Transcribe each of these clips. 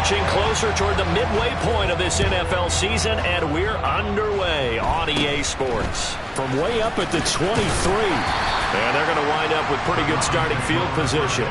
Marching closer toward the midway point of this NFL season, and we're underway on EA Sports. From way up at the 23. And they're going to wind up with pretty good starting field position.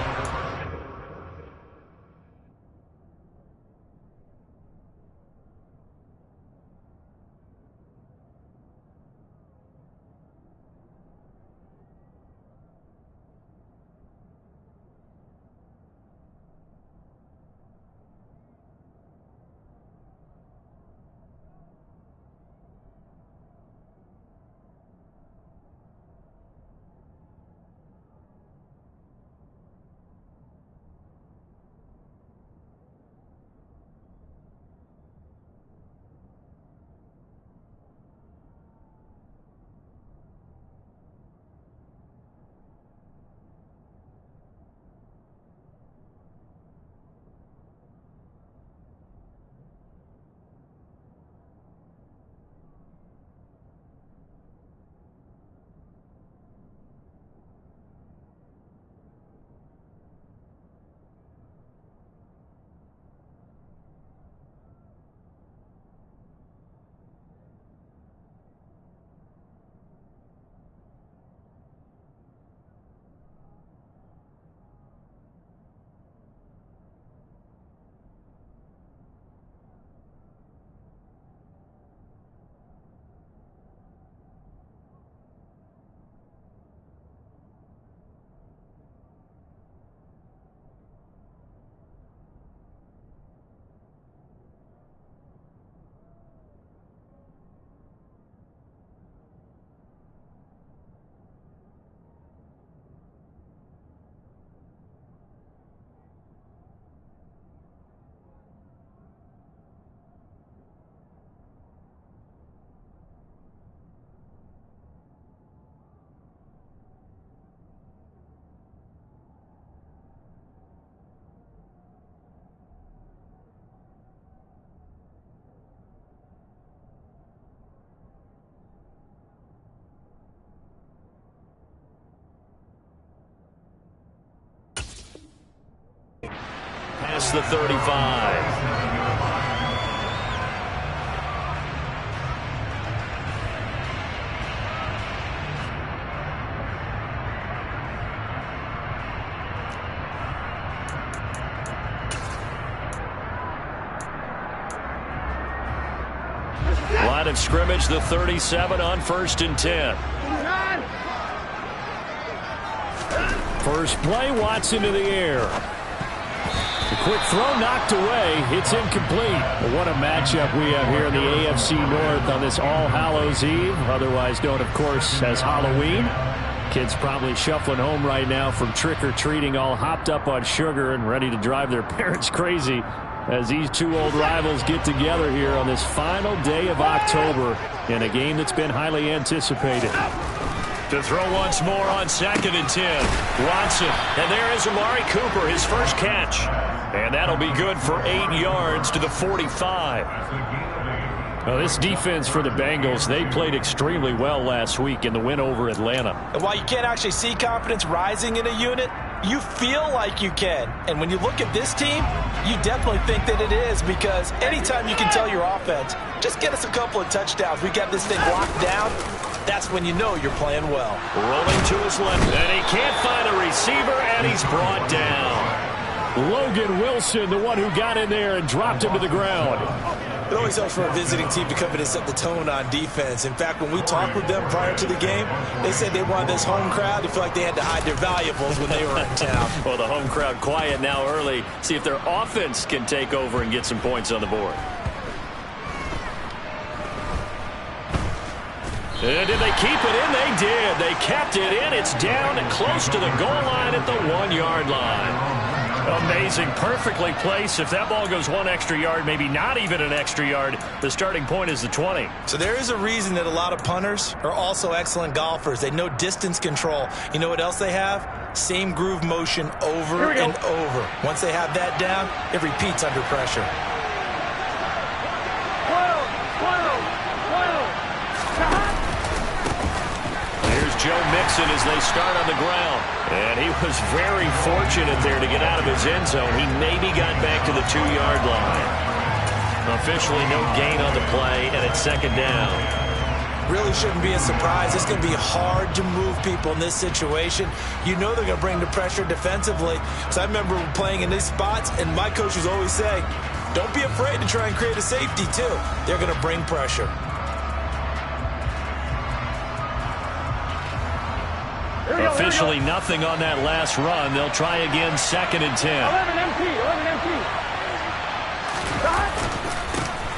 Past the 35. Line of scrimmage, the 37 on 1st and 10. First play, Watson to the air. The quick throw knocked away. It's incomplete. Well, what a matchup we have here in the AFC North on this All Hallows Eve, otherwise known, of course, as Halloween. Kids probably shuffling home right now from trick-or-treating, all hopped up on sugar and ready to drive their parents crazy as these two old rivals get together here on this final day of October in a game that's been highly anticipated. To throw once more on 2nd and 10. Watson. And there is Amari Cooper, his first catch. And that'll be good for 8 yards to the 45. Well, this defense for the Bengals, they played extremely well last week in the win over Atlanta. And while you can't actually see confidence rising in a unit, you feel like you can. And when you look at this team, you definitely think that it is, because anytime you can tell your offense, just get us a couple of touchdowns, we got this thing locked down, that's when you know you're playing well. Rolling to his left, and he can't find a receiver, and he's brought down. Logan Wilson, the one who got in there and dropped him to the ground. It always helps for a visiting team to come in and set the tone on defense. In fact, when we talked with them prior to the game, they said they wanted this home crowd to feel like they had to hide their valuables when they were in town. Well, the home crowd quiet now early. See if their offense can take over and get some points on the board. And did they keep it in? They did. They kept it in. It's down and close to the goal line at the 1-yard line. Amazing. Perfectly placed. If that ball goes 1 extra yard, maybe not even an extra yard, the starting point is the 20. So there is a reason that a lot of punters are also excellent golfers. They know distance control. You know what else they have? Same groove motion over and over. Once they have that down, it repeats under pressure. Joe Mixon Watson as they start on the ground. And he was very fortunate there to get out of his end zone. He maybe got back to the 2-yard line. Officially no gain on the play, and it's second down. Really shouldn't be a surprise. It's going to be hard to move people in this situation. You know they're going to bring the pressure defensively. So I remember playing in these spots, and my coaches always say, don't be afraid to try and create a safety, too. They're going to bring pressure. Officially nothing on that last run. They'll try again, second and 10. 11 empty.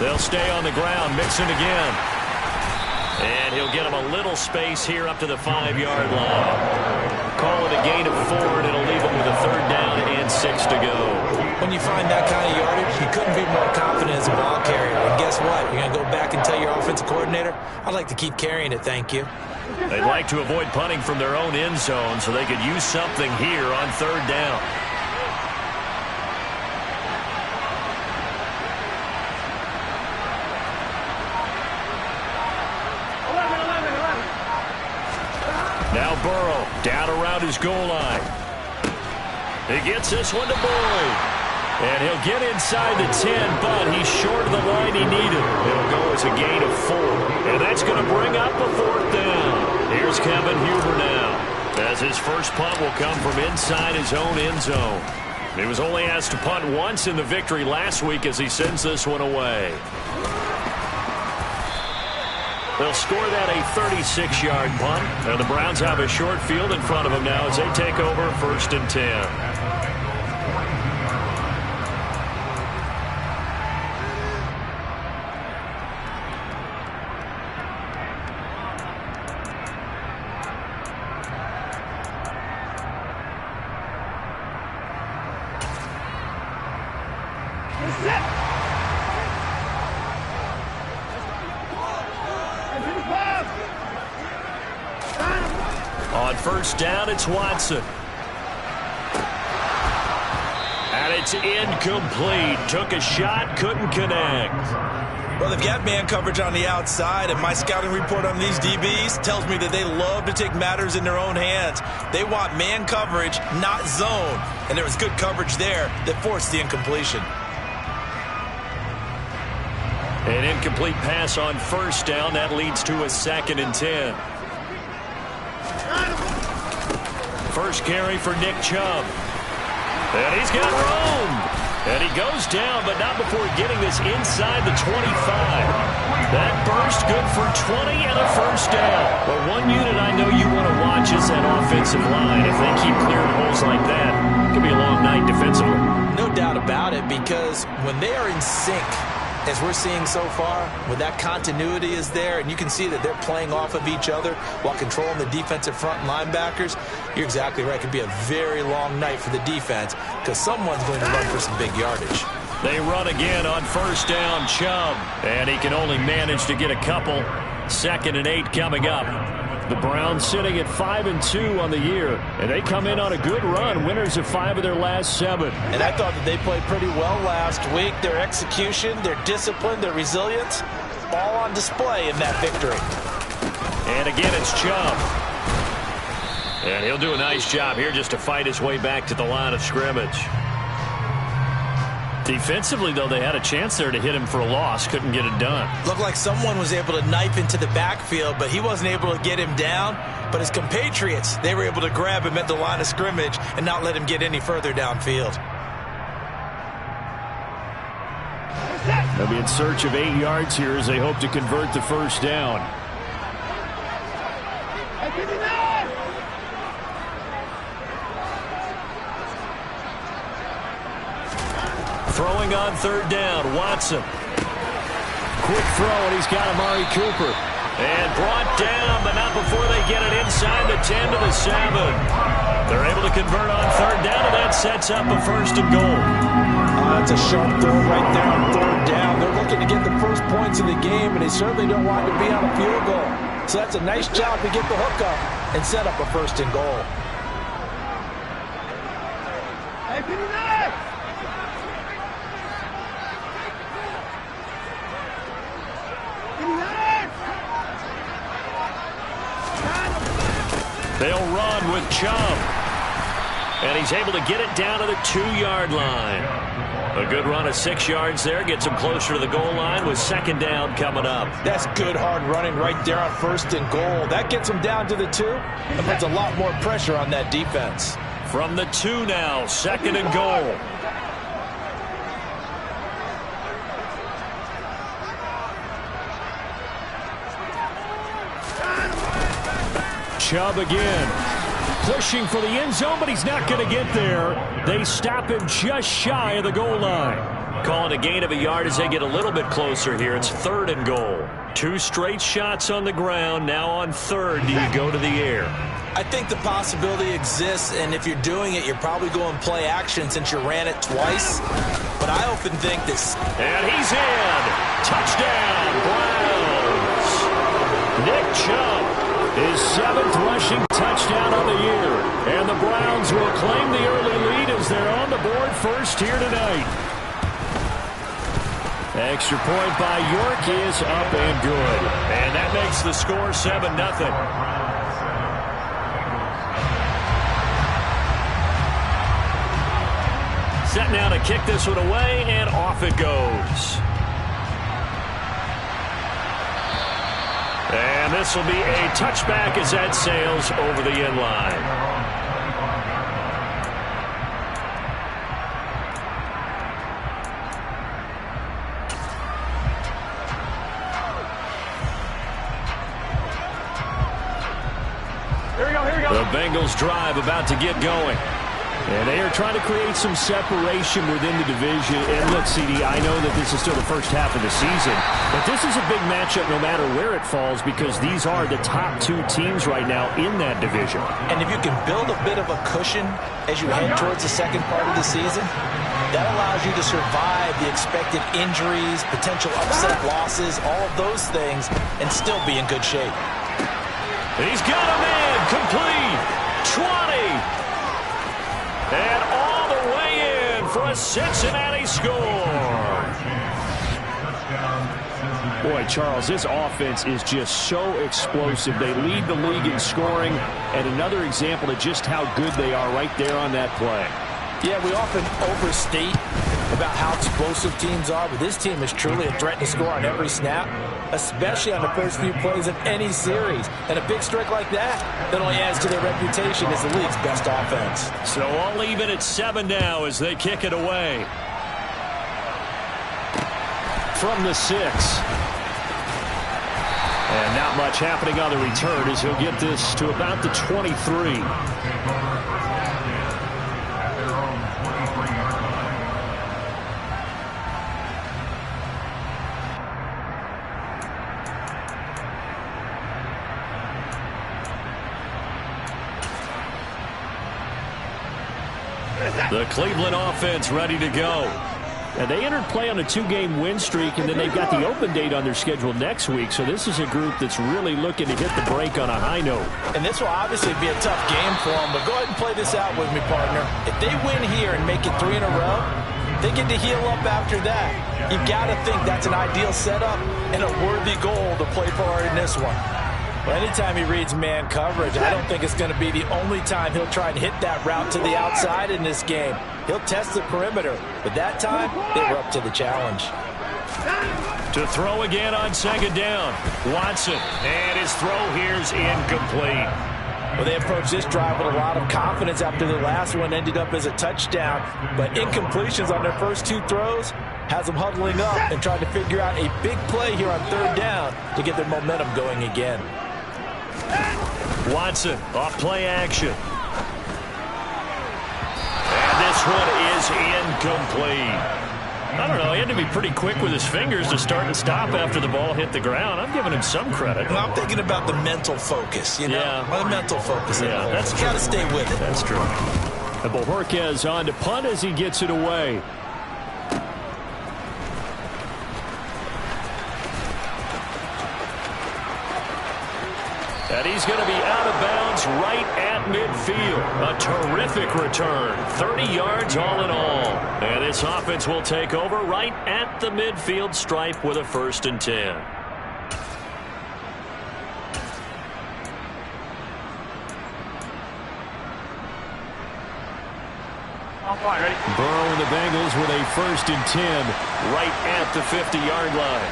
They'll stay on the ground, Mixon again. And he'll get him a little space here up to the 5-yard line. Call it a gain of 4, and it'll leave him with a 3rd down and 6 to go. When you find that kind of yardage, you couldn't be more confident as a ball carrier. And guess what? You're going to go back and tell your offensive coordinator, I'd like to keep carrying it, thank you. They'd like to avoid punting from their own end zone so they could use something here on 3rd down. Now Burrow down around his goal line. He gets this one to Boyd. And he'll get inside the 10, but he's short of the line he needed. It'll go as a gain of 4. And that's going to bring up a 4th down. Here's Kevin Huber now, as his first punt will come from inside his own end zone. He was only asked to punt once in the victory last week as he sends this one away. They'll score that a 36-yard punt, and the Browns have a short field in front of them now as they take over 1st and 10. On 1st down, it's Watson. And it's incomplete. Took a shot, couldn't connect. Well, they've got man coverage on the outside, and my scouting report on these DBs tells me that they love to take matters in their own hands. They want man coverage, not zone. And there was good coverage there that forced the incompletion. An incomplete pass on 1st down. That leads to a 2nd and 10. First carry for Nick Chubb. And he's got room. And he goes down, but not before getting this inside the 25. That burst good for 20 and a 1st down. But one unit I know you want to watch is that offensive line. If they keep clearing holes like that, it could be a long night defensively. No doubt about it, because when they are in sync, as we're seeing so far, when that continuity is there and you can see that they're playing off of each other while controlling the defensive front linebackers, you're exactly right. It could be a very long night for the defense because someone's going to run for some big yardage. They run again on 1st down, Chubb, and he can only manage to get a couple. 2nd and 8 coming up. The Browns sitting at 5-2 on the year, and they come in on a good run, winners of 5 of their last 7. And I thought that they played pretty well last week. Their execution, their discipline, their resilience, all on display in that victory. And again, it's Chubb. And he'll do a nice job here just to fight his way back to the line of scrimmage. Defensively, though, they had a chance there to hit him for a loss. Couldn't get it done. Looked like someone was able to knife into the backfield, but he wasn't able to get him down. But his compatriots, they were able to grab him at the line of scrimmage and not let him get any further downfield. They'll be in search of 8 yards here as they hope to convert the 1st down. Throwing on 3rd down, Watson. Quick throw, and he's got Amari Cooper. And brought down, but not before they get it inside the 10 to the 7. They're able to convert on 3rd down, and that sets up a 1st and goal. That's a sharp throw right there on 3rd down. They're looking to get the first points of the game, and they certainly don't want to be on a field goal. So that's a nice job to get the hook up and set up a 1st and goal. They'll run with Chubb. And he's able to get it down to the 2-yard line. A good run of 6 yards there. Gets him closer to the goal line with second down coming up. That's good hard running right there on first and goal. That gets him down to the 2 and puts a lot more pressure on that defense. From the 2 now, second and goal. Chubb again. Pushing for the end zone, but he's not going to get there. They stop him just shy of the goal line. Calling a gain of a yard as they get a little bit closer here. It's third and goal. 2 straight shots on the ground. Now on third, do you go to the air? I think the possibility exists, and if you're doing it, you're probably going play action since you ran it twice. But I often think this. And he's in. Touchdown, Browns. Nick Chubb. His 7th rushing touchdown of the year. And the Browns will claim the early lead as they're on the board first here tonight. Extra point by York is up and good. And that makes the score 7-0. Set now to kick this one away, and off it goes. And this will be a touchback as that sails over the end line. Here we go. The Bengals drive about to get going. And they are trying to create some separation within the division. And look, CD, I know that this is still the first half of the season, but this is a big matchup no matter where it falls because these are the top 2 teams right now in that division. And if you can build a bit of a cushion as you head towards the second part of the season, that allows you to survive the expected injuries, potential upset losses, all of those things, and still be in good shape. He's got a man complete. 20. And all the way in for a Cincinnati score. Boy, Charles, this offense is just so explosive. They lead the league in scoring, and another example of just how good they are right there on that play. Yeah, we often overstate about how explosive teams are, but this team is truly a threat to score on every snap, especially on the first few plays of any series. And a big strike like that only adds to their reputation as the league's best offense. So all even at 7 now as they kick it away. From the 6. And not much happening on the return as he'll get this to about the 23. The Cleveland offense ready to go. And they entered play on a 2-game win streak, and then they've got the open date on their schedule next week. So this is a group that's really looking to hit the break on a high note. And this will obviously be a tough game for them, but go ahead and play this out with me, partner. If they win here and make it 3 in a row, they get to heal up after that. You've got to think that's an ideal setup and a worthy goal to play for in this one. Well, anytime he reads man coverage, I don't think it's going to be the only time he'll try and hit that route to the outside in this game. He'll test the perimeter, but that time, they were up to the challenge. To throw again on second down. Watson, and his throw here's incomplete. Well, they approached this drive with a lot of confidence after the last one ended up as a touchdown, but incompletions on their first 2 throws has them huddling up and trying to figure out a big play here on third down to get their momentum going again. Watson off play action. And this one is incomplete. I don't know. He had to be pretty quick with his fingers to start and stop after the ball hit the ground. I'm giving him some credit. Well, I'm thinking about the mental focus, you know? Yeah. Well, the mental focus. Yeah, that's true. Got to stay with it. That's true. And Bojorquez on to punt as he gets it away. And he's going to be out of bounds right at midfield. A terrific return. 30 yards all in all. And this offense will take over right at the midfield stripe with a 1st and 10. Burrow and the Bengals with a 1st and 10. Right at the 50-yard line.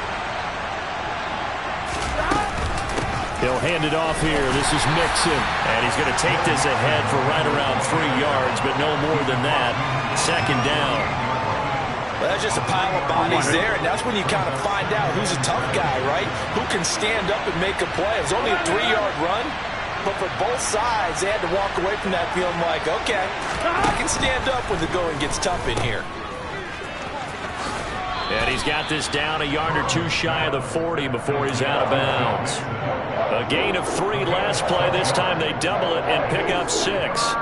He'll hand it off here. This is Mixon. And he's going to take this ahead for right around 3 yards, but no more than that. 2nd down. Well, that's just a pile of bodies there, and that's when you kind of find out who's a tough guy, right? Who can stand up and make a play. It was only a 3-yard run, but for both sides, they had to walk away from that feeling like, okay, I can stand up when the going gets tough in here. And he's got this down a yard or 2 shy of the 40 before he's out of bounds. A gain of 3 last play. This time they double it and pick up 6.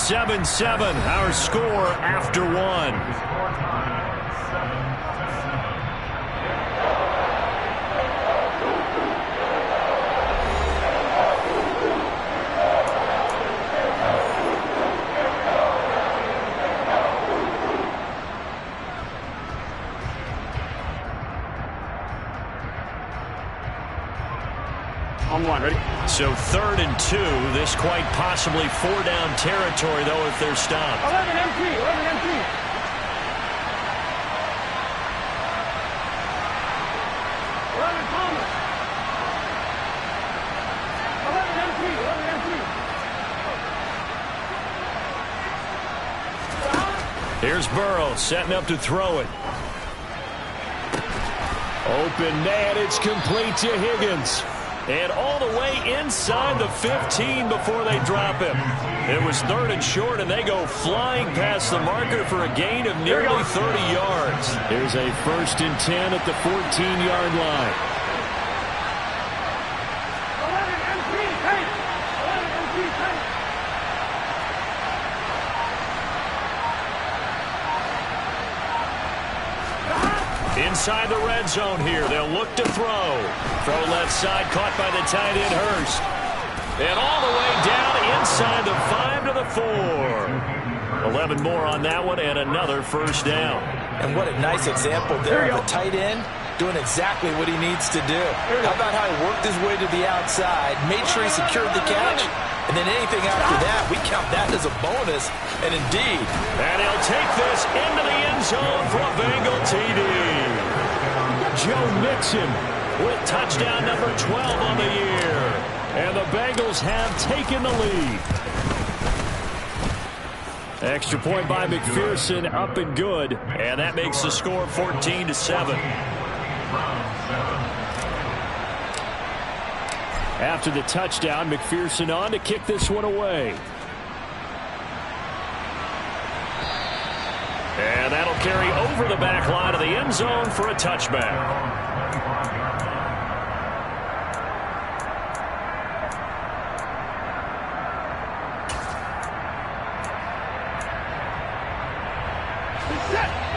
7-7, our score after 1. So 3rd and 2. This quite possibly 4-down territory, though, if they're stopped. 11 empty. 11 empty. 11 Thomas. 11 empty. 11 empty. Here's Burrow setting up to throw it. Open man. It's complete to Higgins. And all the way inside the 15 before they drop him. It was 3rd and short, and they go flying past the marker for a gain of nearly 30 yards. Here's a 1st and 10 at the 14-yard line. 11 empty. 11 empty. Inside the red zone here. They'll look to throw. Throw left side, caught by the tight end Hurst. And all the way down inside the 5 to the 4. 11 more on that one and another 1st down. And what a nice example there of a tight end doing exactly what he needs to do. How about how he worked his way to the outside, made sure he secured the catch, and then anything after that, we count that as a bonus. And indeed. And he'll take this into the end zone for a Bengal TD. Joe Mixon with touchdown number 12 on the year. And the Bengals have taken the lead. Extra point by McPherson, up and good. And that makes the score 14-7. After the touchdown, McPherson on to kick this one away. And that'll carry over the back line of the end zone for a touchback.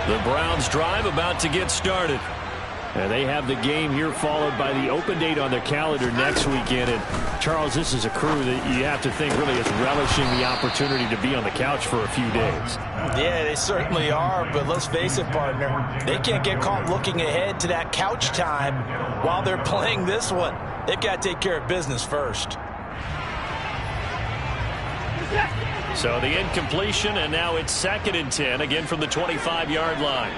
The Browns drive about to get started. And they have the game here followed by the open date on their calendar next weekend. And Charles, this is a crew that you have to think really is relishing the opportunity to be on the couch for a few days. Yeah, they certainly are, but let's face it, partner. They can't get caught looking ahead to that couch time while they're playing this one. They've got to take care of business first. So the incompletion, and now it's 2nd and 10, again from the 25-yard line.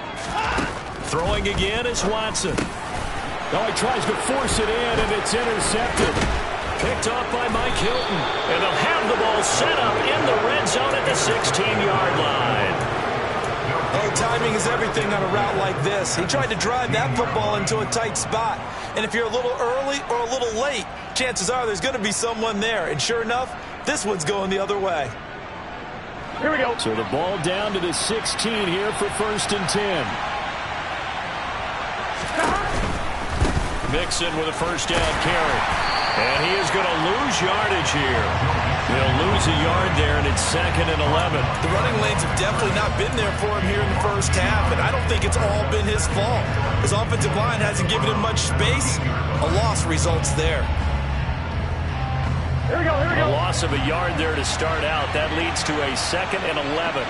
Throwing again is Watson. Oh, he tries to force it in, and it's intercepted. Picked off by Mike Hilton. And they'll have the ball set up in the red zone at the 16-yard line. Oh, timing is everything on a route like this. He tried to drive that football into a tight spot. And if you're a little early or a little late, chances are there's going to be someone there. And sure enough, this one's going the other way. Here we go. So the ball down to the 16 here for 1st and 10. Mixon with a 1st down carry. And he is going to lose yardage here. He'll lose a yard there, and it's 2nd and 11. The running lanes have definitely not been there for him here in the first half, and I don't think it's all been his fault. His offensive line hasn't given him much space. A loss results there. Here we go. Here we go. A loss of a yard there to start out. That leads to a 2nd and 11.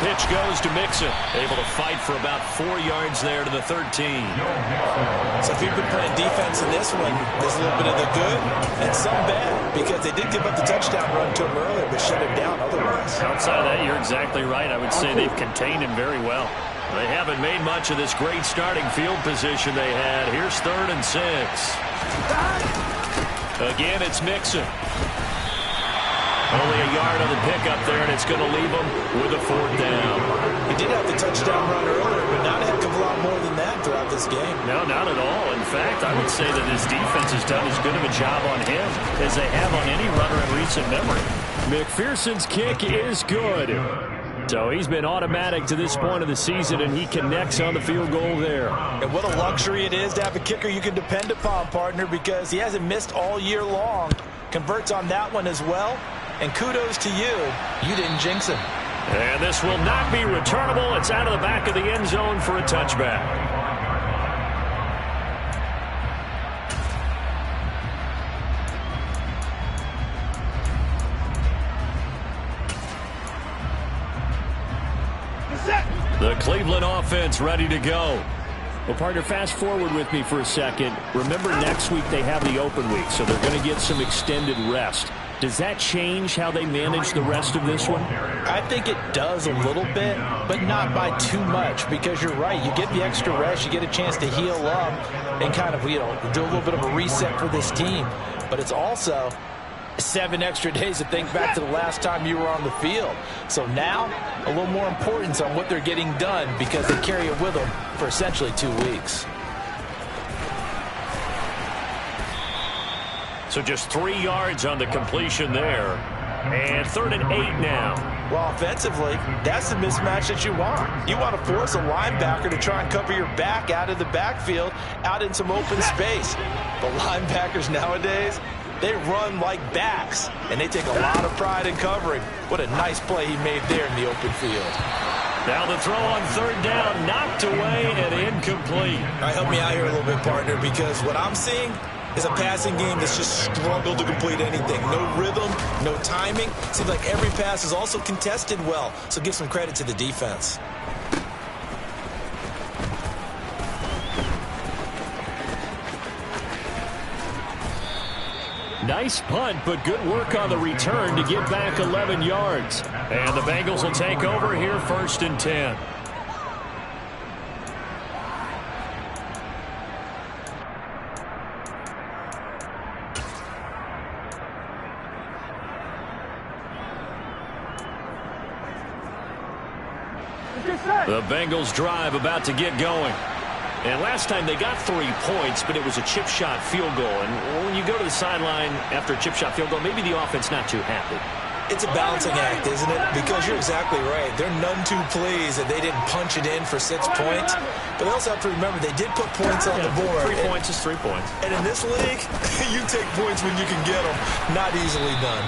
pitch goes to Mixon. Able to fight for about 4 yards there to the 13. So if you've been playing defense in this one, there's a little bit of the good and some bad, because they did give up the touchdown run to him earlier, but shut him down otherwise. Outside of that, you're exactly right. I would say they've contained him very well. They haven't made much of this great starting field position they had. Here's 3rd and 6. Again, it's Mixon. Only a yard on the pickup there, and it's going to leave them with a 4th down. He did have the touchdown run earlier, but not a heck of a lot more than that throughout this game. No, not at all. In fact, I would say that his defense has done as good of a job on him as they have on any runner in recent memory. McPherson's kick is good. So he's been automatic to this point of the season, and he connects on the field goal there. And what a luxury it is to have a kicker you can depend upon, partner, because he hasn't missed all year long. Converts on that one as well. And kudos to you. You didn't jinx him. And this will not be returnable. It's out of the back of the end zone for a touchback. The Cleveland offense ready to go. Well, partner, fast forward with me for a second. Remember, next week they have the open week, so they're going to get some extended rest. Does that change how they manage the rest of this one? I think it does a little bit, but not by too much, because you're right. You get the extra rest. You get a chance to heal up and kind of, do a little bit of a reset for this team. But it's also 7 extra days to think back to the last time you were on the field. So now, a little more importance on what they're getting done, because they carry it with them for essentially 2 weeks. So just 3 yards on the completion there. And 3rd and 8 now. Well, offensively, that's the mismatch that you want. You want to force a linebacker to try and cover your back out of the backfield, out in some open space. But linebackers nowadays, they run like backs, and they take a lot of pride in covering. What a nice play he made there in the open field. Now the throw on 3rd down, knocked away and incomplete. All right, help me out here a little bit, partner, because what I'm seeing is a passing game that's just struggled to complete anything. No rhythm, no timing. Seems like every pass is also contested well, so give some credit to the defense. Nice punt, but good work on the return to get back 11 yards. And the Bengals will take over here, 1st and 10. The Bengals drive about to get going. And last time they got 3 points, but it was a chip shot field goal. And when you go to the sideline after a chip shot field goal, maybe the offense not too happy. It's a balancing act, isn't it? Because you're exactly right. They're none too pleased that they didn't punch it in for 6 points. But they also have to remember they did put points on the board. 3 points is 3 points. And in this league, you take points when you can get them. Not easily done.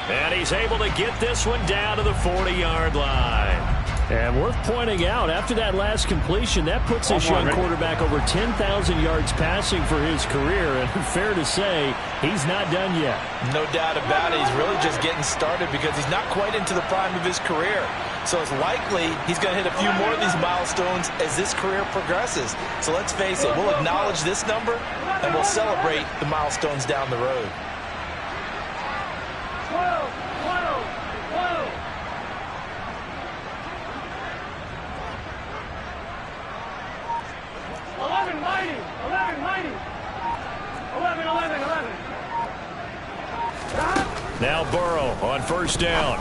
And he's able to get this one down to the 40-yard line. And worth pointing out, after that last completion, that puts this young quarterback over 10,000 yards passing for his career. And fair to say, he's not done yet. No doubt about it. He's really just getting started because he's not quite into the prime of his career. So it's likely he's going to hit a few more of these milestones as this career progresses. So let's face it, we'll acknowledge this number and we'll celebrate the milestones down the road. 11. Now Burrow on 1st down.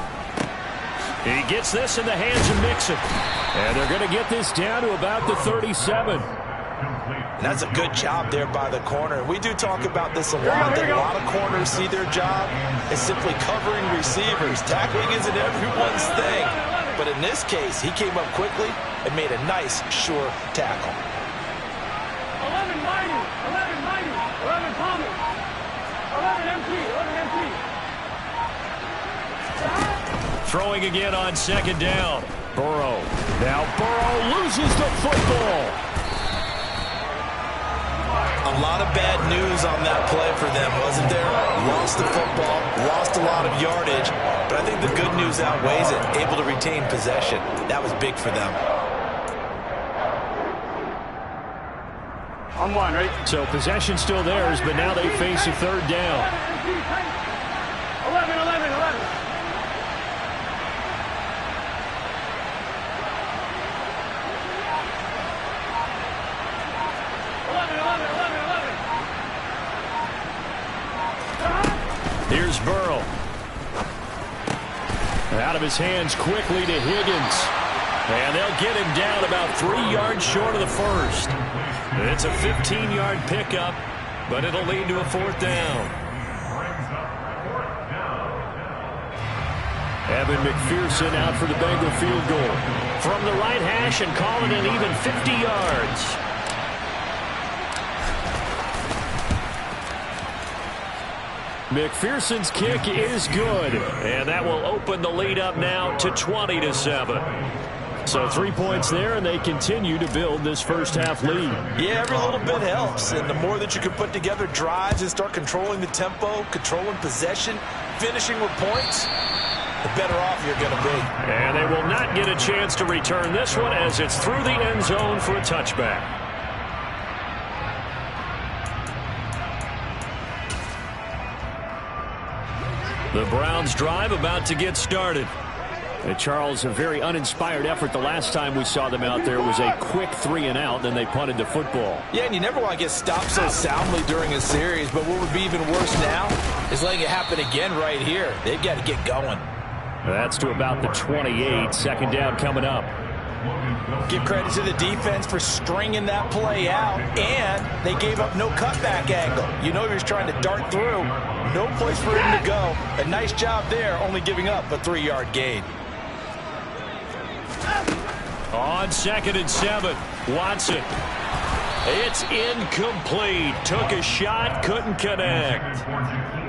He gets this in the hands of Mixon. And they're going to get this down to about the 37. And that's a good job there by the corner. We do talk about this a lot, that a lot of corners see their job as simply covering receivers. Tackling isn't everyone's thing. But in this case, he came up quickly and made a nice, sure tackle. 11 Palmer. 11 MP. Throwing again on 2nd down. Burrow. Now Burrow loses the football. I'm A lot of bad news on that play for them, wasn't there? Lost the football, lost a lot of yardage, but I think the good news outweighs it. Able to retain possession. That was big for them. On one, right? So possession still theirs, but now they face a third down. 11, 11, 11. 11, 11, 11, 11. Here's Burrow. Out of his hands quickly to Higgins. And they'll get him down about 3 yards short of the first. It's a 15-yard pickup, but it'll lead to a fourth down. Evan McPherson out for the Bengal field goal. From the right hash and calling it even 50 yards. McPherson's kick is good. And that will open the lead up now to 20-7. So 3 points there, and they continue to build this first half lead. Yeah, every little bit helps. And the more that you can put together drives and start controlling the tempo, controlling possession, finishing with points, the better off you're going to be. And they will not get a chance to return this one as it's through the end zone for a touchback. The Browns drive about to get started. And Charles, a very uninspired effort. The last time we saw them out there was a quick 3-and-out, then they punted the football. Yeah, and you never want to get stopped so soundly during a series, but what would be even worse now is letting it happen again right here. They've got to get going. That's to about the 28. Second down coming up. Give credit to the defense for stringing that play out, and they gave up no cutback angle. You know he was trying to dart through. No place for him to go. A nice job there, only giving up a 3-yard gain. On 2nd and 7, Watson. It's incomplete. Took a shot, couldn't connect.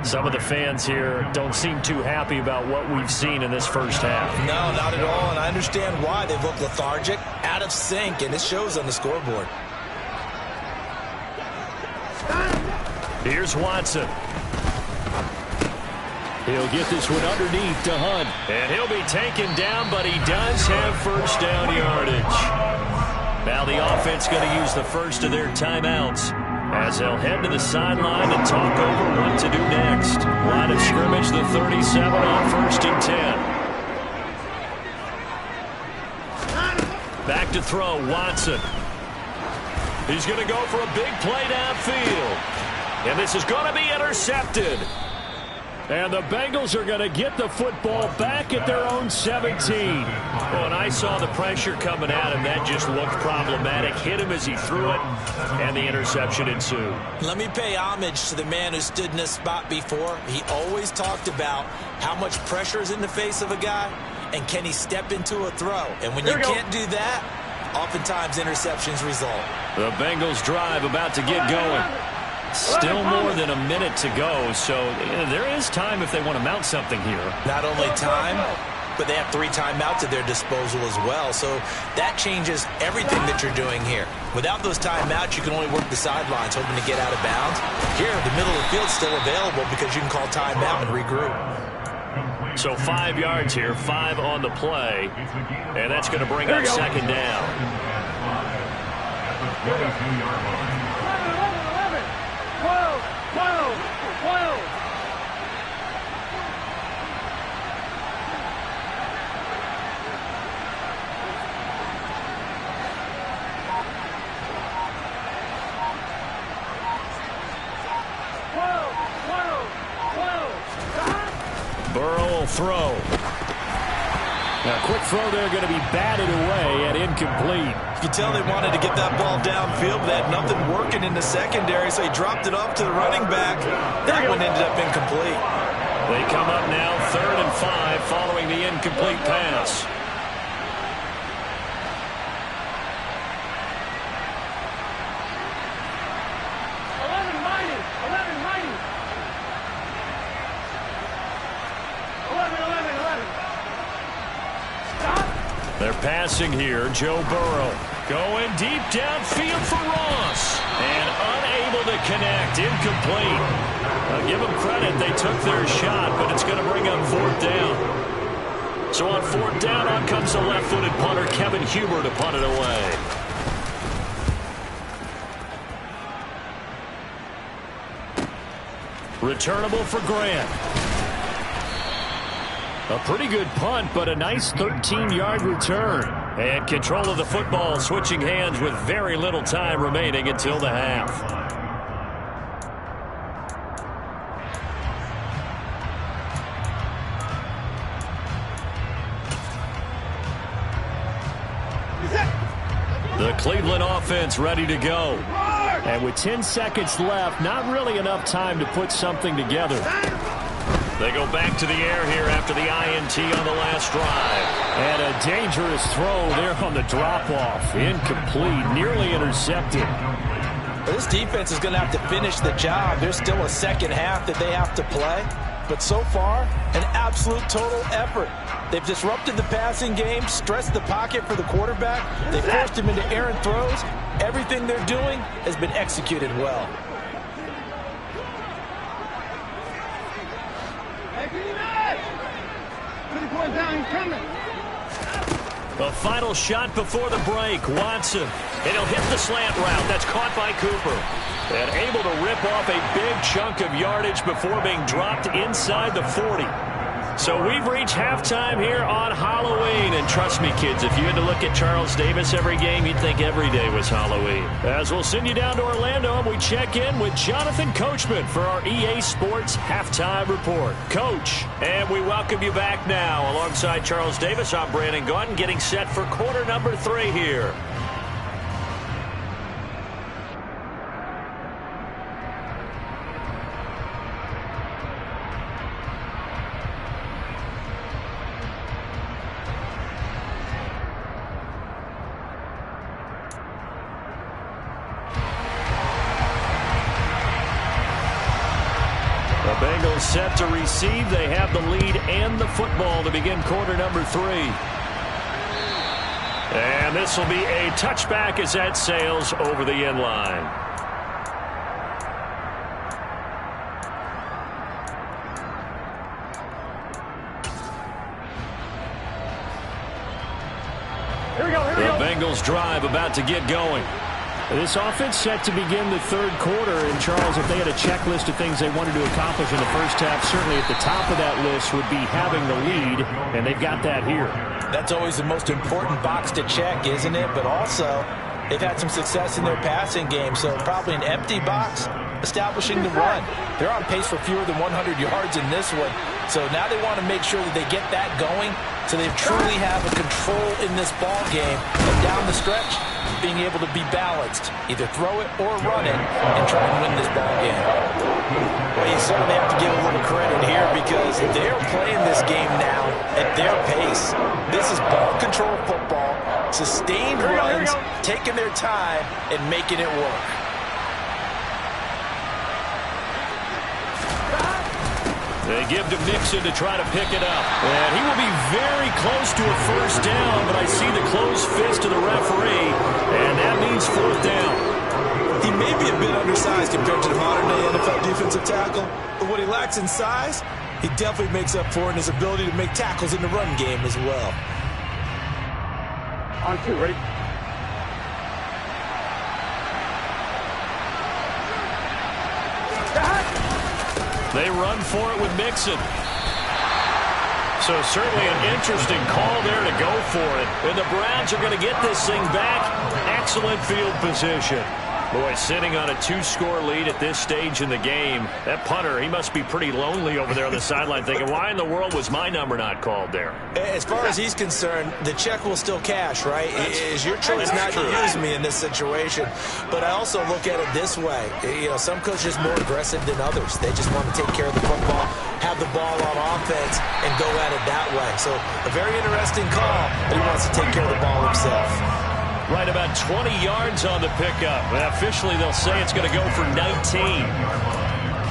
Some of the fans here don't seem too happy about what we've seen in this first half. No, not at all, and I understand why. They've looked lethargic, out of sync, and it shows on the scoreboard. Here's Watson. He'll get this one underneath to Hunt. And he'll be taken down, but he does have first down yardage. Now the offense going to use the first of their timeouts as they'll head to the sideline and talk over what to do next. Line of scrimmage, the 37 on 1st and 10. Back to throw, Watson. He's going to go for a big play downfield. And this is going to be intercepted. And the Bengals are going to get the football back at their own 17. Well, and I saw the pressure coming at him. That just looked problematic. Hit him as he threw it, and the interception ensued. Let me pay homage to the man who stood in this spot before. He always talked about how much pressure is in the face of a guy, and can he step into a throw. And when you can't do that, oftentimes interceptions result. The Bengals drive about to get going. Still more than a minute to go, so there is time if they want to mount something here. Not only time, but they have 3 timeouts at their disposal as well, so that changes everything that you're doing here. Without those timeouts, you can only work the sidelines, hoping to get out of bounds. Here, the middle of the field's still available because you can call timeout and regroup. So 5 yards here, 5 on the play, and that's going to bring up second down. 12, 12, 12. Burrow will throw. Now, quick throw there going to be batted away and incomplete. You can tell they wanted to get that ball downfield, but they had nothing working in the secondary, so he dropped it off to the running back. That one ended up incomplete. They come up now 3rd and 5 following the incomplete pass. They're passing here. Joe Burrow going deep downfield for Ross. And unable to connect. Incomplete. Give them credit. They took their shot, but it's going to bring up fourth down. So on fourth down, on comes the left-footed punter, Kevin Huber, to punt it away. Returnable for Grant. A pretty good punt, but a nice 13-yard return. And control of the football switching hands with very little time remaining until the half. The Cleveland offense ready to go. And with 10 seconds left, not really enough time to put something together. They go back to the air here after the INT on the last drive. And a dangerous throw there on the drop-off. Incomplete, nearly intercepted. This defense is going to have to finish the job. There's still a second half that they have to play. But so far, an absolute total effort. They've disrupted the passing game, stressed the pocket for the quarterback. They forced him into errant throws. Everything they're doing has been executed well. A final shot before the break. Watson. And he'll hit the slant route. That's caught by Cooper. And able to rip off a big chunk of yardage before being dropped inside the 40. So we've reached halftime here on Halloween. And trust me, kids, if you had to look at Charles Davis every game, you'd think every day was Halloween. As we'll send you down to Orlando, and we check in with Jonathan Coachman for our EA Sports Halftime Report. Coach, and we welcome you back now. Alongside Charles Davis, I'm Brandon Gaudin, getting set for quarter number 3 here. Bengals set to receive. They have the lead and the football to begin quarter number 3. And this will be a touchback as that sails over the end line. The Bengals drive about to get going. This offense set to begin the third quarter. And, Charles, if they had a checklist of things they wanted to accomplish in the first half, certainly at the top of that list would be having the lead, and they've got that here. That's always the most important box to check, isn't it? But also, they've had some success in their passing game, so probably an empty box establishing the run. They're on pace for fewer than 100 yards in this one, so now they want to make sure that they get that going so they truly have a control in this ball game. And down the stretch, being able to be balanced, either throw it or run it, and try and win this ball game. Well, you certainly have to give a little credit here because they're playing this game now at their pace. This is ball control football, sustained runs, taking their time and making it work. They give to Mixon to try to pick it up. And he will be very close to a first down, but I see the closed fist of the referee, and that means fourth down. He may be a bit undersized compared to the modern-day NFL defensive tackle, but what he lacks in size, he definitely makes up for in his ability to make tackles in the run game as well. On 2, ready? They run for it with Mixon. So certainly an interesting call there to go for it. And the Browns are going to get this thing back. Excellent field position. Boy, sitting on a 2-score lead at this stage in the game. That punter, he must be pretty lonely over there on the sideline thinking, why in the world was my number not called there? As far as he's concerned, the check will still cash, right? It is your choice not to use me in this situation. But I also look at it this way. You know, some coaches are more aggressive than others. They just want to take care of the football, have the ball on offense, and go at it that way. So a very interesting call, but he wants to take care of the ball himself. Right about 20 yards on the pickup. And officially, they'll say it's going to go for 19.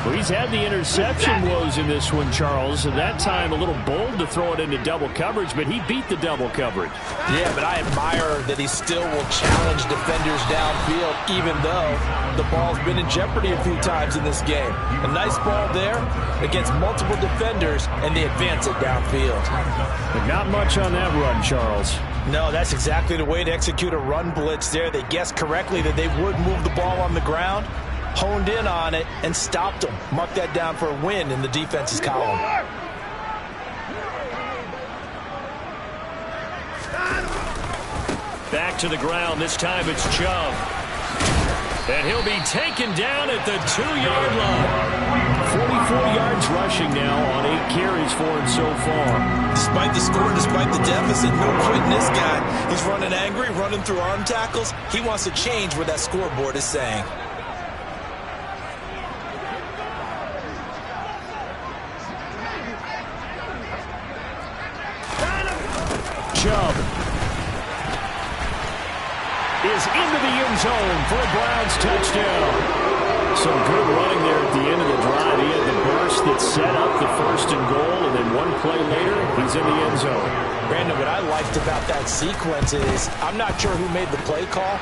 Well, he's had the interception woes in this one, Charles. At that time, a little bold to throw it into double coverage, but he beat the double coverage. Yeah, but I admire that he still will challenge defenders downfield, even though the ball's been in jeopardy a few times in this game. A nice ball there against multiple defenders, and they advance it downfield. But not much on that run, Charles. No, that's exactly the way to execute a run blitz there. They guessed correctly that they would move the ball on the ground, honed in on it, and stopped them. Mark that down for a win in the defense's column. Back to the ground. This time it's Chubb. And he'll be taken down at the 2-yard line. 44 yards rushing now on 8 carries for him so far. Despite the score, despite the deficit, no quitting this guy. He's running angry, running through arm tackles. He wants to change what that scoreboard is saying. Chubb is into the end zone for a Browns touchdown. Some good running there at the end of the drive. He had the burst that set up the 1st and goal, and then one play later, he's in the end zone. Brandon, what I liked about that sequence is I'm not sure who made the play call,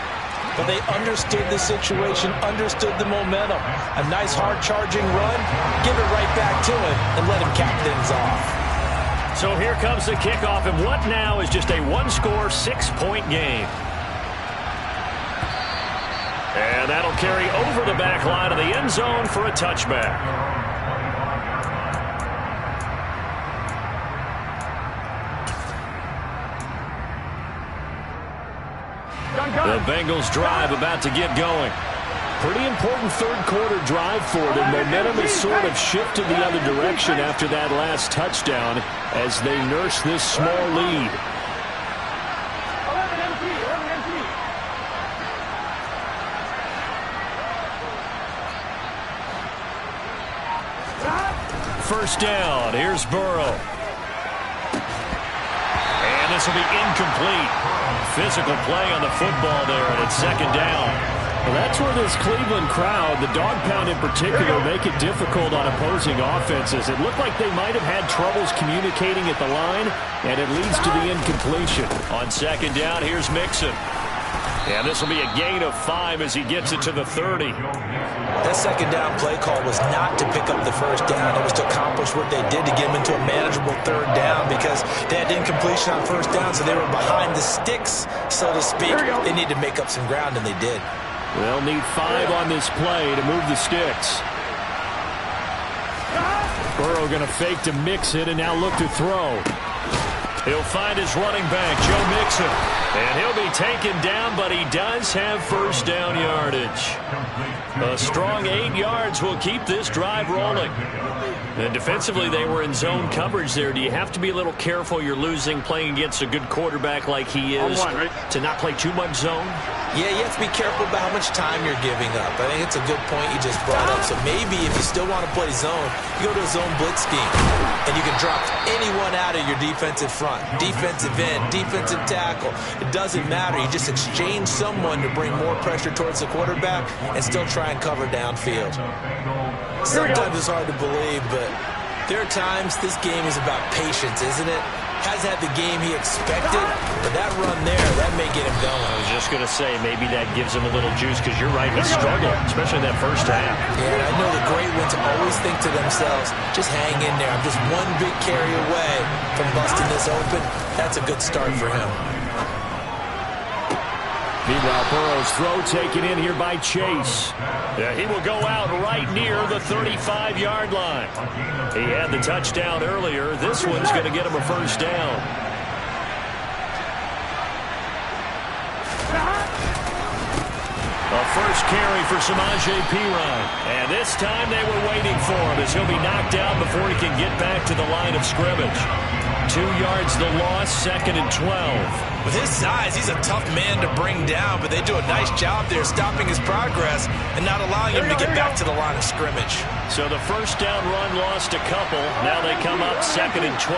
but they understood the situation, understood the momentum. A nice hard-charging run, give it right back to him, and let him cap things off. So here comes the kickoff, and what now is just a one-score, 6-point game. And that'll carry over the back line of the end zone for a touchback. The Bengals drive about to get going. Pretty important third-quarter drive for them. Momentum has sort of shifted the other direction after that last touchdown as they nurse this small lead. First down. Here's Burrow. And this will be incomplete. Physical play on the football there, and it's 2nd down. Well, that's where this Cleveland crowd, the dog pound in particular, make it difficult on opposing offenses. It looked like they might have had troubles communicating at the line, and it leads to the incompletion. On 2nd down, here's Mixon. And this will be a gain of 5 as he gets it to the 30. That 2nd down play call was not to pick up the 1st down. It was to accomplish what they did to get them into a manageable 3rd down because they had incompletion on 1st down, so they were behind the sticks, so to speak. They needed to make up some ground, and they did. They'll need 5 on this play to move the sticks. Burrow going to fake to Mixon and now look to throw. He'll find his running back, Joe Mixon. And he'll be taken down, but he does have 1st down yardage. A strong 8 yards will keep this drive rolling. And defensively, they were in zone coverage there. Do you have to be a little careful you're losing playing against a good quarterback like he is to not play too much zone? Yeah, you have to be careful about how much time you're giving up. I think it's a good point you just brought up. So maybe if you still want to play zone, you go to a zone blitz scheme. And you can drop anyone out of your defensive front. Defensive end, defensive tackle. It doesn't matter. You just exchange someone to bring more pressure towards the quarterback and still try and cover downfield. Sometimes it's hard to believe, but there are times this game is about patience, isn't it? Hasn't had the game he expected, but that run there, that may get him going. I was just going to say, maybe that gives him a little juice because you're right, he struggled, especially in that 1st half. Yeah, and I know the great ones always think to themselves, just hang in there. I'm just one big carry away from busting this open. That's a good start for him. Meanwhile, Burrow's throw taken in here by Chase. Yeah, he will go out right near the 35-yard line. He had the touchdown earlier. This one's going to get him a 1st down. A 1st carry for Samaje Perine. And this time they were waiting for him as he'll be knocked out before he can get back to the line of scrimmage. 2 yards the loss, 2nd and 12. With his size, he's a tough man to bring down, but they do a nice job there stopping his progress and not allowing him to get back to the line of scrimmage. So the 1st down run lost a couple. Now they come up 2nd and 12.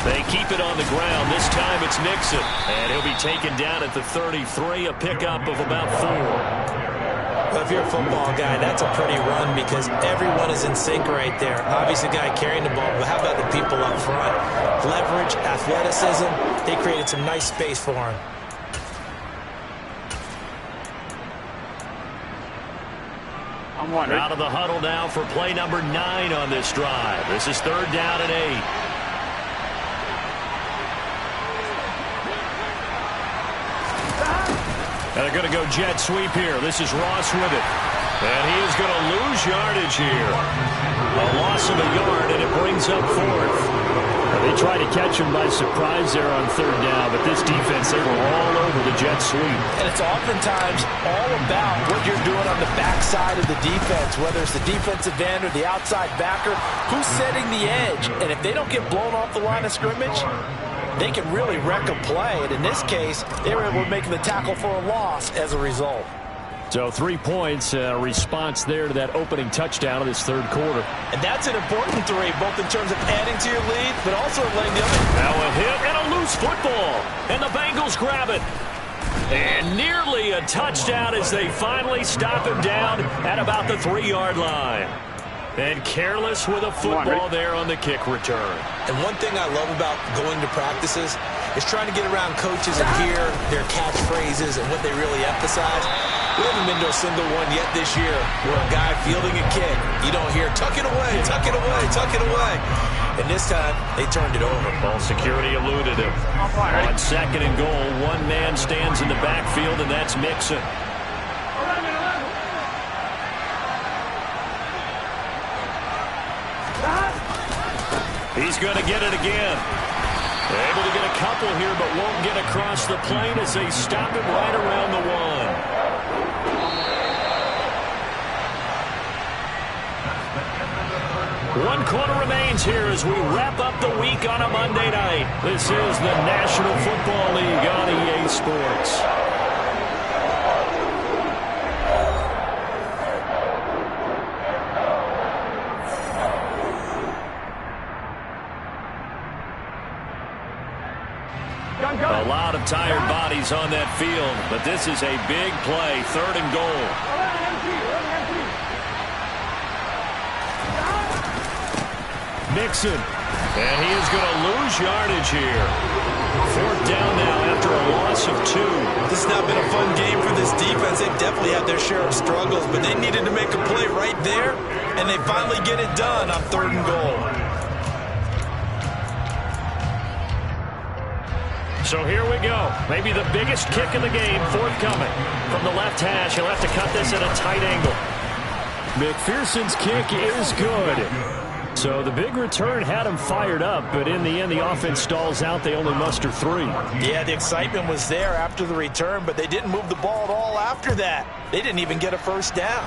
They keep it on the ground. This time it's Mixon. And he'll be taken down at the 33, a pickup of about 4. Well, if you're a football guy, that's a pretty run because everyone is in sync right there. Obviously, the guy carrying the ball, but how about the people up front? Leverage, athleticism, they created some nice space for him. Out of the huddle now for play number 9 on this drive. This is 3rd down and 8. And they're going to go jet sweep here. This is Ross with it. And he is going to lose yardage here. A loss of a yard, and it brings up 4th. They tried to catch him by surprise there on 3rd down, but this defense, they were all over the jet sweep. And it's oftentimes all about what you're doing on the backside of the defense, whether it's the defensive end or the outside backer, who's setting the edge. And if they don't get blown off the line of scrimmage, they can really wreck a play. And in this case, they were able to make the tackle for a loss as a result. So 3 points, response there to that opening touchdown of this 3rd quarter. And that's an important 3, both in terms of adding to your lead, but also laying the other. Now a hit and a loose football. And the Bengals grab it. And nearly a touchdown as they finally stop him down at about the 3-yard line. And careless with a football there on the kick return. And one thing I love about going to practices is trying to get around coaches and hear their catchphrases and what they really emphasize. We haven't been to a single one yet this year where a guy fielding a kick, you don't hear, tuck it away, tuck it away, tuck it away. And this time, they turned it over. Ball security eluded him. On 2nd and goal, one man stands in the backfield, and that's Mixon. He's going to get it again. Able to get a couple here, but won't get across the plane as they stop him right around the 1. One quarter remains here as we wrap up the week on a Monday night. This is the National Football League on EA Sports. A lot of tired bodies on that field, but this is a big play, 3rd and goal. Mixon. And he is going to lose yardage here. 4th down now after a loss of 2. This has not been a fun game for this defense. They've definitely had their share of struggles, but they needed to make a play right there, and they finally get it done on 3rd and goal. So here we go. Maybe the biggest kick of the game forthcoming. From the left hash, he'll have to cut this at a tight angle. McPherson's kick is good. So the big return had him fired up, but in the end, the offense stalls out. They only muster 3. Yeah, the excitement was there after the return, but they didn't move the ball at all after that. They didn't even get a 1st down.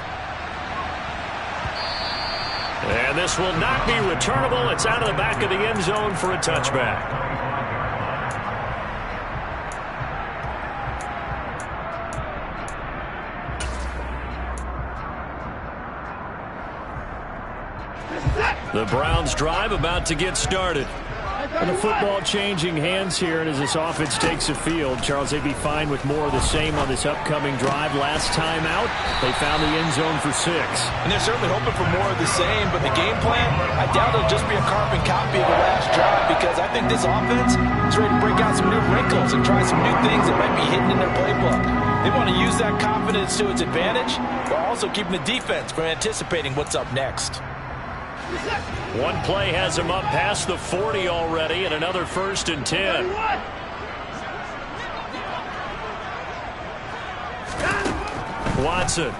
And this will not be returnable. It's out of the back of the end zone for a touchback. The Browns drive about to get started. And the football changing hands here, and as this offense takes the field, Charles, they'd be fine with more of the same on this upcoming drive. Last time out, they found the end zone for 6. And they're certainly hoping for more of the same, but the game plan, I doubt it'll just be a carbon copy of the last drive, because I think this offense is ready to break out some new wrinkles and try some new things that might be hidden in their playbook. They want to use that confidence to its advantage, while also keeping the defense from anticipating what's up next. One play has him up past the 40 already, and another 1st and 10. Watson.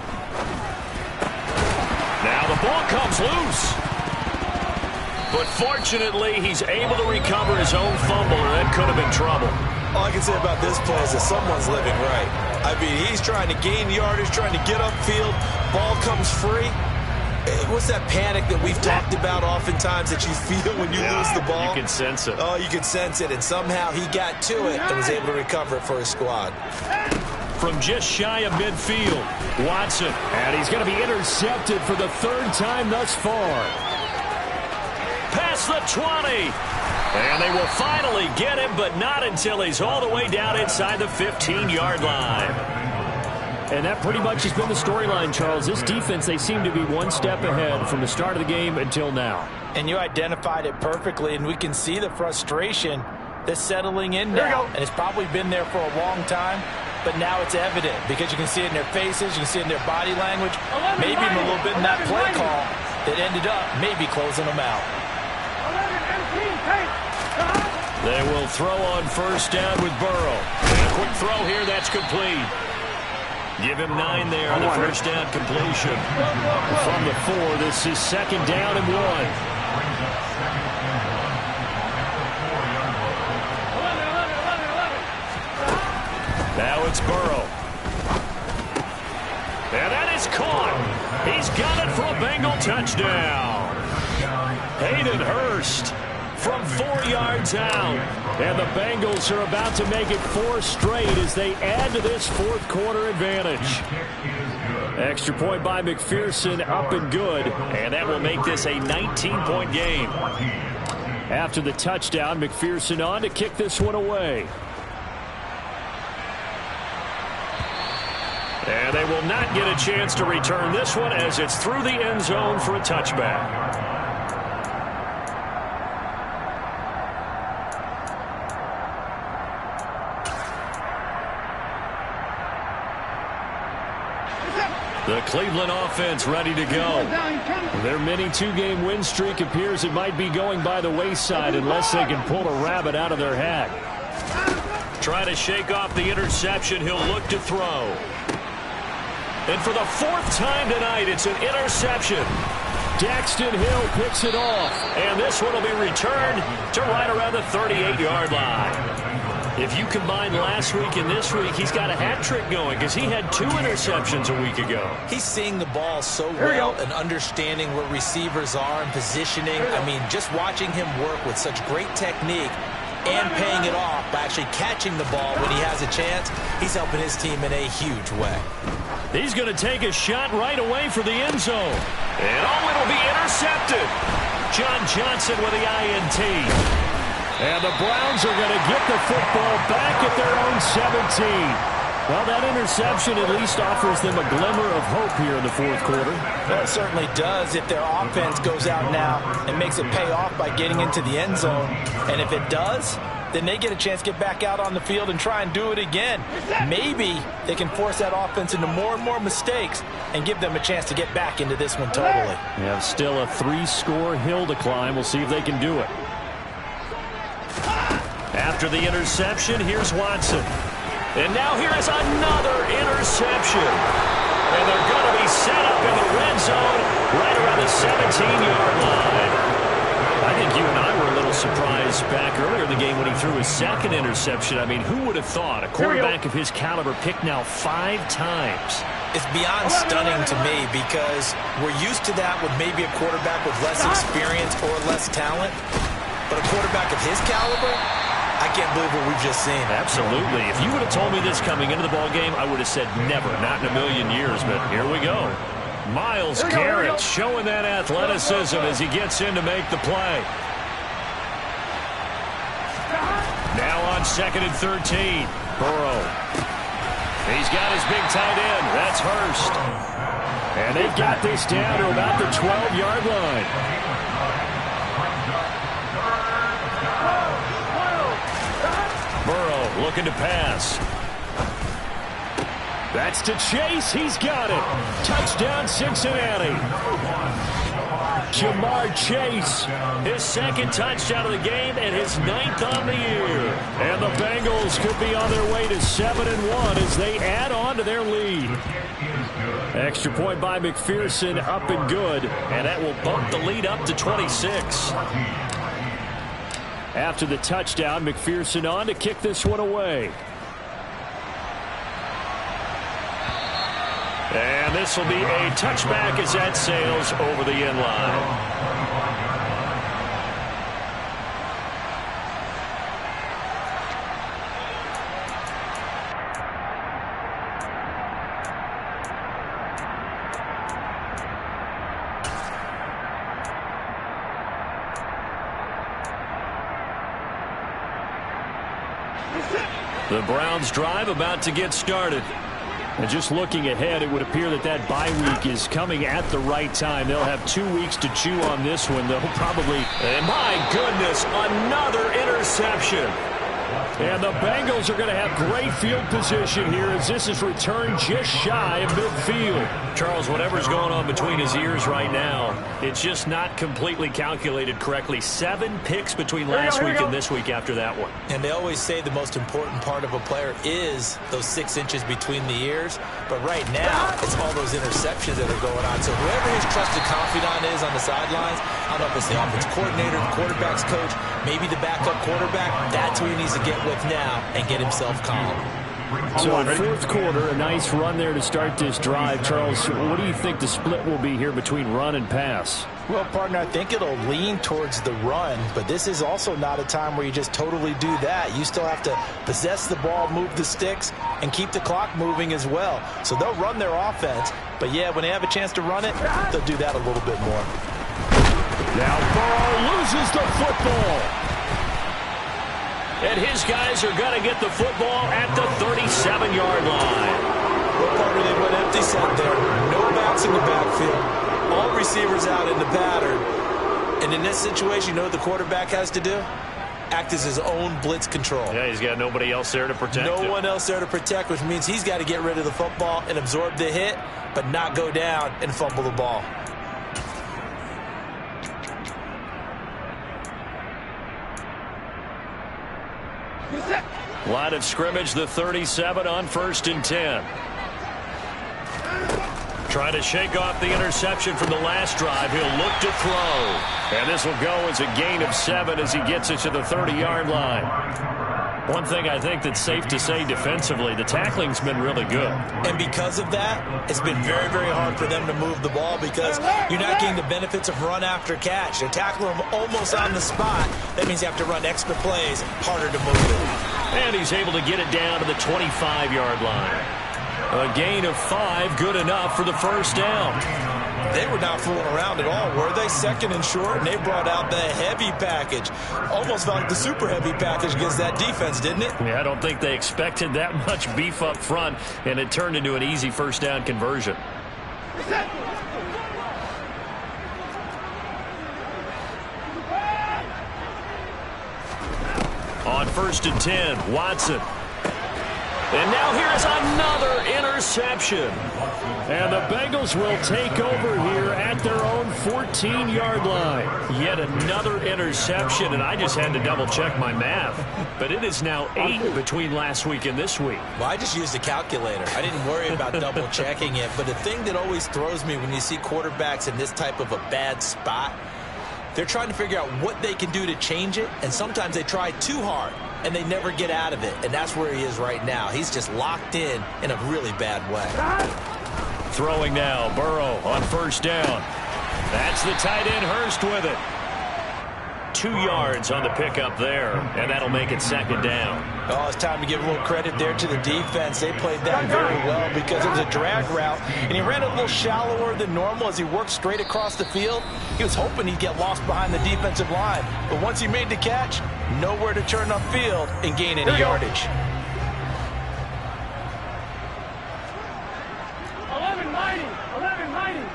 Now the ball comes loose. But fortunately, he's able to recover his own fumble, or that could have been trouble. All I can say about this play is that someone's living right. I mean, he's trying to gain yardage, trying to get upfield. Ball comes free. What's that panic that we've talked about oftentimes that you feel when you lose the ball? You can sense it. Oh, you can sense it. And somehow he got to it and was able to recover it for his squad. From just shy of midfield, Watson. And he's going to be intercepted for the 3rd time thus far. Past the 20. And they will finally get him, but not until he's all the way down inside the 15-yard line. And that pretty much has been the storyline, Charles. This defense, they seem to be one step ahead from the start of the game until now. And you identified it perfectly, and we can see the frustration that's settling in now. And it's probably been there for a long time, but now it's evident because you can see it in their faces, you can see it in their body language, maybe even a little bit in that play call that ended up maybe closing them out. They will throw on first down with Burrow. And a quick throw here, that's complete. Give him 9 there on the first down completion. From the 4, this is second down and 1. Now it's Burrow. And that is caught. He's got it for a Bengal touchdown. Hayden Hurst from 4 yards out. And the Bengals are about to make it 4 straight as they add to this fourth quarter advantage. Extra point by McPherson, up and good. And that will make this a 19-point game. After the touchdown, McPherson on to kick this one away. And they will not get a chance to return this one as it's through the end zone for a touchback. The Cleveland offense ready to go. Their mini 2-game win streak appears it might be going by the wayside unless they can pull a rabbit out of their hat. Trying to shake off the interception, he'll look to throw. And for the 4th time tonight, it's an interception. Daxton Hill picks it off. And this one will be returned to right around the 38-yard line. If you combine last week and this week, he's got a hat trick going because he had 2 interceptions a week ago. He's seeing the ball so well and understanding where receivers are and positioning. I mean, just watching him work with such great technique and paying it off by actually catching the ball when he has a chance, he's helping his team in a huge way. He's going to take a shot right away for the end zone. And it'll be intercepted. John Johnson with the INT. And the Browns are going to get the football back at their own 17. Well, that interception at least offers them a glimmer of hope here in the fourth quarter. Well, it certainly does if their offense goes out now and makes it pay off by getting into the end zone. And if it does, then they get a chance to get back out on the field and try and do it again. Maybe they can force that offense into more and more mistakes and give them a chance to get back into this one totally. They have still a 3-score hill to climb. We'll see if they can do it. After the interception, here's Watson. And now here is another interception. And they're going to be set up in the red zone right around the 17-yard line. I think you and I were a little surprised back earlier in the game when he threw his 2nd interception. I mean, who would have thought a quarterback of his caliber picked now 5 times? It's beyond stunning to me because we're used to that with maybe a quarterback with less experience or less talent. But a quarterback of his caliber, I can't believe what we've just seen. Absolutely. If you would have told me this coming into the ballgame, I would have said never, not in a million years. But here we go. Myles Garrett showing that athleticism as he gets in to make the play. Now on 2nd and 13. Burrow. He's got his big tight end. That's Hurst. And they got this down to about the 12-yard line. Burrow looking to pass. That's to Chase. He's got it. Touchdown, Cincinnati. Jamar Chase. His 2nd touchdown of the game and his 9th on the year. And the Bengals could be on their way to 7-1 as they add on to their lead. Extra point by McPherson, up and good. And that will bump the lead up to 26. After the touchdown, McPherson on to kick this one away. And this will be a touchback as that sails over the end line. The Browns drive about to get started. And just looking ahead, it would appear that bye week is coming at the right time. They'll have 2 weeks to chew on this one. They'll probably... And my goodness, another interception. And the Bengals are going to have great field position here as this is returned just shy of midfield. Charles, whatever's going on between his ears right now, it's just not completely calculated correctly. 7 picks between last week and this week after that one. And they always say the most important part of a player is those 6 inches between the ears. But right now, it's all those interceptions that are going on. So whoever his trusted confidant is on the sidelines, I don't know if it's the offense coordinator, the quarterback's coach, maybe the backup quarterback, that's who he needs to get with now and get himself calm. So in fourth quarter, a nice run there to start this drive. Charles, what do you think the split will be here between run and pass? Well, partner, I think it'll lean towards the run, but this is also not a time where you just totally do that. You still have to possess the ball, move the sticks, and keep the clock moving as well. So they'll run their offense, but yeah, when they have a chance to run it, they'll do that a little bit more. Now Burrow loses the football. And his guys are going to get the football at the 37-yard line. Well, partner, they went empty set there. No backs in the backfield. All receivers out in the pattern. And in this situation, you know what the quarterback has to do? Act as his own blitz control. Yeah, he's got nobody else there to protect him. No one else there to protect, which means he's got to get rid of the football and absorb the hit, but not go down and fumble the ball. Line of scrimmage, the 37 on 1st and 10. Trying to shake off the interception from the last drive. He'll look to throw. And this will go as a gain of 7 as he gets it to the 30-yard line. One thing I think that's safe to say defensively, the tackling's been really good. And because of that, it's been very, very hard for them to move the ball because you're not getting the benefits of run after catch. They're tackling him almost on the spot. That means you have to run extra plays, harder to move it. And he's able to get it down to the 25-yard line. A gain of 5, good enough for the first down. They were not fooling around at all, were they? 2nd and short, and they brought out the heavy package. Almost felt like the super heavy package against that defense, didn't it? Yeah, I don't think they expected that much beef up front, and it turned into an easy first down conversion. On 1st and 10, Watson. And now here's another interception. And the Bengals will take over here at their own 14-yard line. Yet another interception, and I just had to double-check my math. But it is now 8 between last week and this week. Well, I just used a calculator. I didn't worry about double-checking it. But the thing that always throws me when you see quarterbacks in this type of a bad spot, they're trying to figure out what they can do to change it, and sometimes they try too hard, and they never get out of it. And that's where he is right now. He's just locked in a really bad way. Throwing now, Burrow on 1st down. That's the tight end, Hurst with it. 2 yards on the pickup there, and that'll make it 2nd down. Oh, it's time to give a little credit there to the defense. They played that very well because it was a drag route, and he ran a little shallower than normal as he worked straight across the field. He was hoping he'd get lost behind the defensive line, but once he made the catch, nowhere to turn upfield and gain any yardage. 1190, 1190.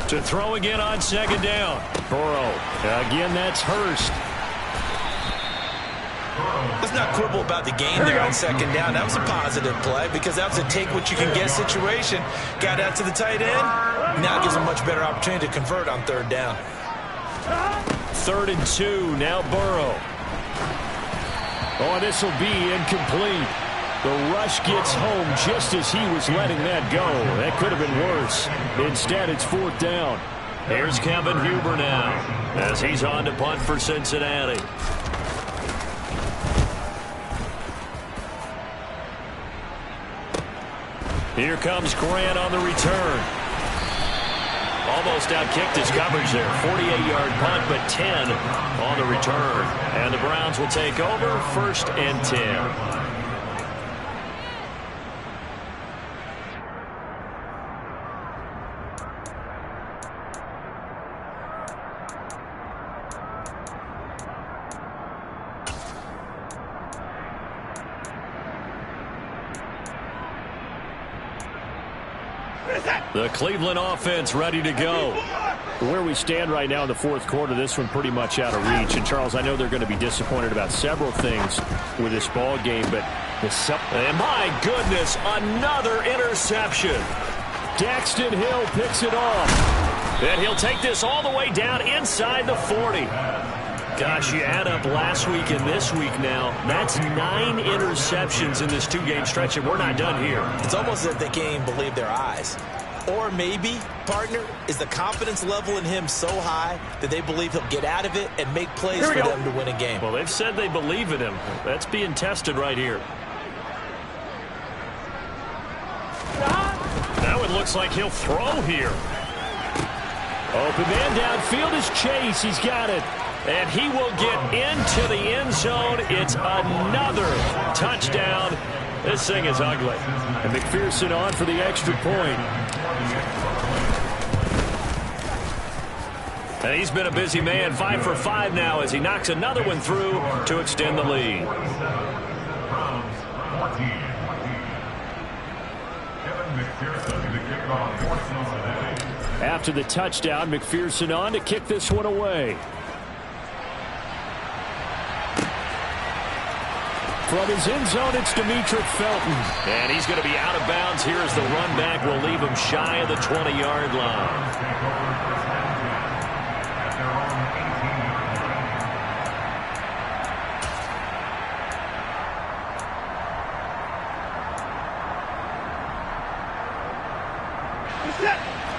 To throw again on 2nd down. Burrow. Again, that's Hurst. Let's not quibble about the game there on 2nd down. That was a positive play because that was a take-what-you-can-get situation. Got out to the tight end. Now it gives a much better opportunity to convert on 3rd down. 3rd and 2, now Burrow. Oh, this will be incomplete. The rush gets home just as he was letting that go. That could have been worse. Instead, it's 4th down. Here's Kevin Huber now as he's on to punt for Cincinnati. Here comes Grant on the return. Almost outkicked his coverage there. 48-yard punt, but 10 on the return. And the Browns will take over 1st and 10. The Cleveland offense ready to go. Where we stand right now in the fourth quarter, this one pretty much out of reach. And, Charles, I know they're going to be disappointed about several things with this ball game, but and my goodness, another interception. Daxton Hill picks it off. And he'll take this all the way down inside the 40. Gosh, you add up last week and this week now. That's 9 interceptions in this 2-game stretch, and we're not done here. It's almost as if they can't even believe their eyes. Or maybe, partner, is the confidence level in him so high that they believe he'll get out of it and make plays for them to win a game. Well, they've said they believe in him. That's being tested right here. Now it looks like he'll throw here. Open man downfield is Chase. He's got it. And he will get into the end zone. It's another touchdown. This thing is ugly. And McPherson on for the extra point. And he's been a busy man. 5 for 5 now as he knocks another one through to extend the lead. After the touchdown, McPherson on to kick this one away. From his end zone, it's Demetric Felton. And he's going to be out of bounds here as the run back will leave him shy of the 20-yard line.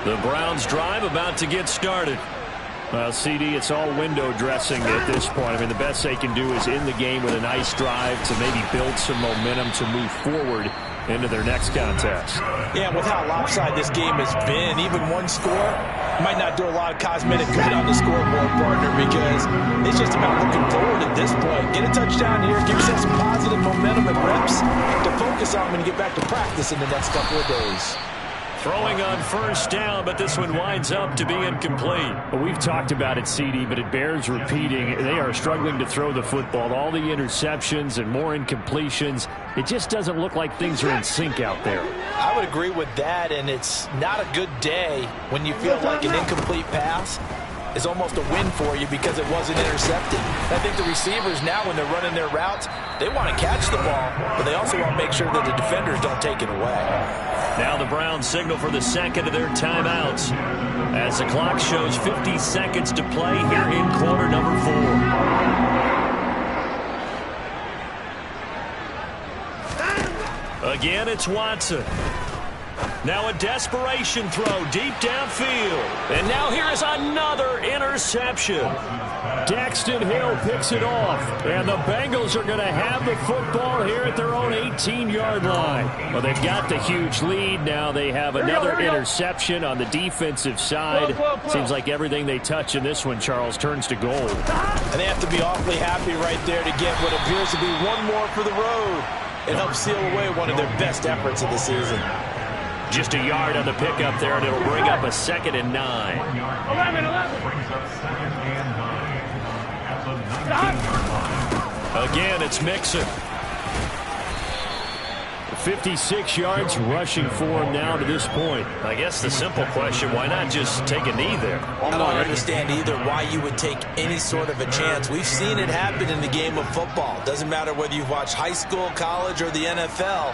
The Browns drive about to get started. Well, CD, it's all window dressing at this point. I mean, the best they can do is in the game with a nice drive to maybe build some momentum to move forward into their next contest. Yeah, with how lopsided this game has been, even one score might not do a lot of cosmetic good on the scoreboard, partner, because it's just about looking forward at this point. Get a touchdown here, give yourself some positive momentum and reps to focus on when you get back to practice in the next couple of days. Throwing on first down, but this one winds up to be incomplete. Well, we've talked about it, CD, but it bears repeating. They are struggling to throw the football. All the interceptions and more incompletions. It just doesn't look like things are in sync out there. I would agree with that, and it's not a good day when you feel like an incomplete pass is almost a win for you because it wasn't intercepted. I think the receivers now, when they're running their routes, they want to catch the ball, but they also want to make sure that the defenders don't take it away. Now the Browns signal for the second of their timeouts as the clock shows 50 seconds to play here in quarter number 4. Again, it's Watson. Now a desperation throw deep downfield. And now here is another interception. Daxton Hill picks it off. And the Bengals are going to have the football here at their own 18-yard line. Well, they've got the huge lead. Now they have another interception on the defensive side. Seems like everything they touch in this one, Charles, turns to gold. And they have to be awfully happy right there to get what appears to be one more for the road. It helps seal away one of their best efforts of the season. Just a yard on the pickup there, and it'll bring up a 2nd and 9. 11. Again, it's Mixon. 56 yards rushing for him now to this point. I guess the simple question, why not just take a knee there? I don't understand either why you would take any sort of a chance. We've seen it happen in the game of football. Doesn't matter whether you've watched high school, college, or the NFL.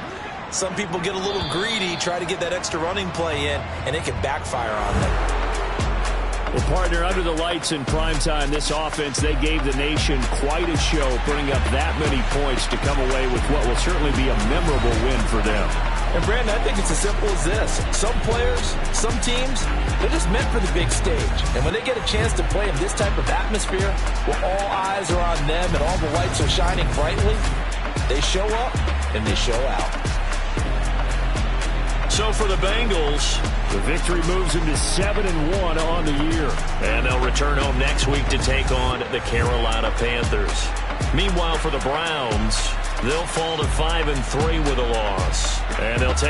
Some people get a little greedy, try to get that extra running play in, and it can backfire on them. Well, partner, under the lights in primetime, this offense, they gave the nation quite a show, putting up that many points to come away with what will certainly be a memorable win for them. And, Brandon, I think it's as simple as this. Some players, some teams, they're just meant for the big stage. And when they get a chance to play in this type of atmosphere, where all eyes are on them and all the lights are shining brightly, they show up and they show out. So for the Bengals, the victory moves them to 7-1 on the year. And they'll return home next week to take on the Carolina Panthers. Meanwhile, for the Browns, they'll fall to 5-3 with a loss. And they'll take